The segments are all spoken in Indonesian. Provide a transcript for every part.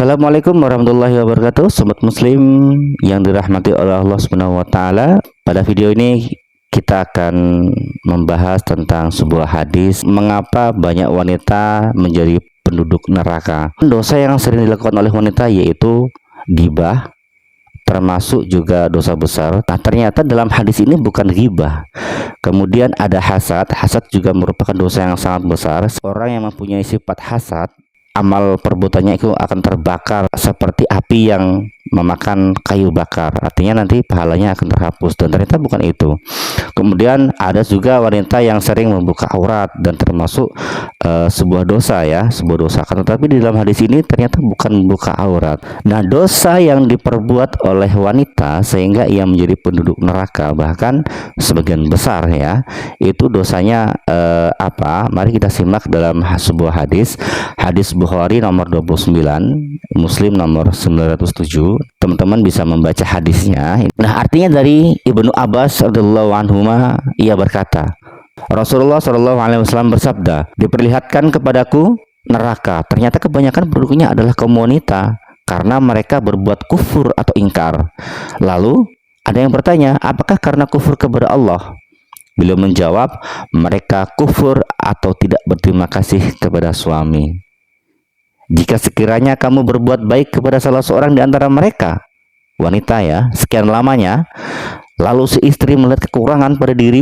Assalamualaikum warahmatullahi wabarakatuh, sobat muslim yang dirahmati oleh Allah Subhanahu wa taala. Pada video ini kita akan membahas tentang sebuah hadis, mengapa banyak wanita menjadi penduduk neraka. Dosa yang sering dilakukan oleh wanita yaitu ghibah, termasuk juga dosa besar. Nah, ternyata dalam hadis ini bukan ghibah. Kemudian ada hasad. Hasad juga merupakan dosa yang sangat besar. Orang yang mempunyai sifat hasad, amal perbuatannya itu akan terbakar seperti api yang memakan kayu bakar, artinya nanti pahalanya akan terhapus, dan ternyata bukan itu. Kemudian ada juga wanita yang sering membuka aurat, dan termasuk sebuah dosa ya, sebuah dosa. Tetapi di dalam hadis ini ternyata bukan membuka aurat. Nah, dosa yang diperbuat oleh wanita sehingga ia menjadi penduduk neraka, bahkan sebagian besar ya, itu dosanya apa? Mari kita simak dalam sebuah hadis Bukhari nomor 29, Muslim nomor 907. Teman-teman bisa membaca hadisnya. Nah, artinya dari Ibnu Abbas radhiyallahu anhuma, ia berkata, Rasulullah Shallallahu alaihi wasallam bersabda, diperlihatkan kepadaku neraka, ternyata kebanyakan penduduknya adalah kaum wanita karena mereka berbuat kufur atau ingkar. Lalu ada yang bertanya, apakah karena kufur kepada Allah? Beliau menjawab, mereka kufur atau tidak berterima kasih kepada suami. Jika sekiranya kamu berbuat baik kepada salah seorang di antara mereka, wanita ya, sekian lamanya, lalu si istri melihat kekurangan pada diri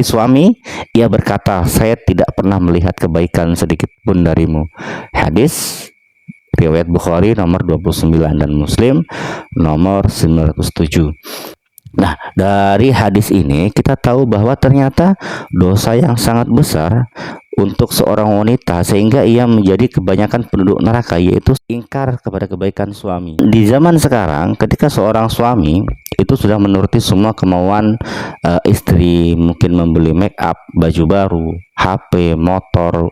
suami, ia berkata, saya tidak pernah melihat kebaikan sedikit pun darimu. Hadis riwayat Bukhari nomor 29 dan Muslim nomor 907. Nah, dari hadis ini kita tahu bahwa ternyata dosa yang sangat besar untuk seorang wanita sehingga ia menjadi kebanyakan penduduk neraka, yaitu ingkar kepada kebaikan suami. Di zaman sekarang, ketika seorang suami itu sudah menuruti semua kemauan istri, mungkin membeli make up, baju baru, HP, motor,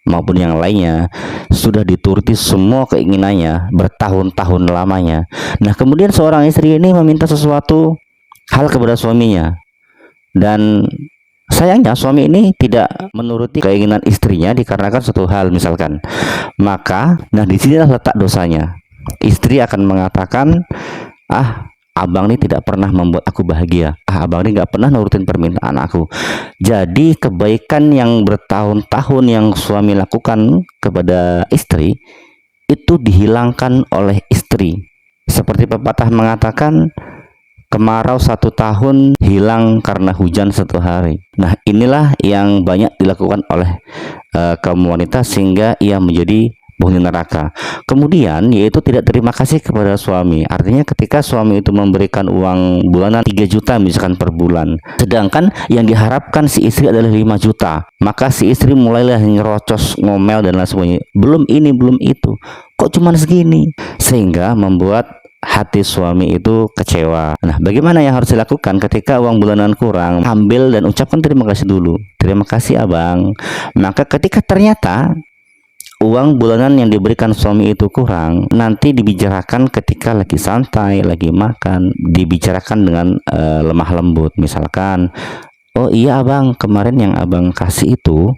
maupun yang lainnya, sudah dituruti semua keinginannya bertahun-tahun lamanya. Nah, kemudian seorang istri ini meminta sesuatu hal kepada suaminya, dan sayangnya suami ini tidak menuruti keinginan istrinya dikarenakan suatu hal misalkan. Maka, nah disinilah letak dosanya. Istri akan mengatakan, abang ini tidak pernah membuat aku bahagia. Abang ini nggak pernah nurutin permintaan aku. Jadi kebaikan yang bertahun-tahun yang suami lakukan kepada istri itu dihilangkan oleh istri. Seperti pepatah mengatakan, kemarau 1 tahun hilang karena hujan 1 hari. Nah, inilah yang banyak dilakukan oleh kaum wanita sehingga ia menjadi penghuni neraka. Kemudian yaitu tidak terima kasih kepada suami. Artinya ketika suami itu memberikan uang bulanan 3 juta misalkan per bulan, sedangkan yang diharapkan si istri adalah 5 juta, maka si istri mulailah nyerocos, ngomel dan lain sebagainya. Belum ini, belum itu, kok cuma segini, sehingga membuat hati suami itu kecewa. Nah, bagaimana yang harus dilakukan ketika uang bulanan kurang? Ambil dan ucapkan terima kasih dulu. Terima kasih abang. Maka ketika ternyata uang bulanan yang diberikan suami itu kurang, nanti dibicarakan ketika lagi santai, lagi makan, dibicarakan dengan lemah lembut. Misalkan, oh iya abang, kemarin yang abang kasih itu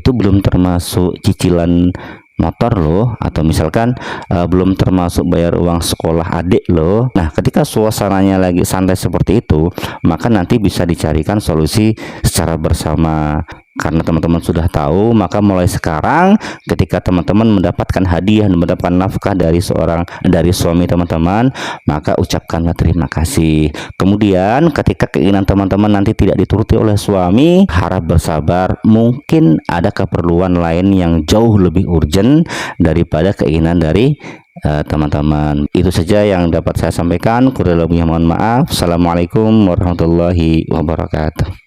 belum termasuk cicilan motor loh, atau misalkan belum termasuk bayar uang sekolah adik loh. Nah, ketika suasananya lagi santai seperti itu, maka nanti bisa dicarikan solusi secara bersama. Karena teman-teman sudah tahu, maka mulai sekarang ketika teman-teman mendapatkan hadiah dan mendapatkan nafkah dari suami teman-teman, maka ucapkanlah terima kasih. Kemudian ketika keinginan teman-teman nanti tidak dituruti oleh suami, harap bersabar, mungkin ada keperluan lain yang jauh lebih urgent daripada keinginan dari teman-teman. Itu saja yang dapat saya sampaikan. Kurang lebihnya mohon maaf. Assalamualaikum warahmatullahi wabarakatuh.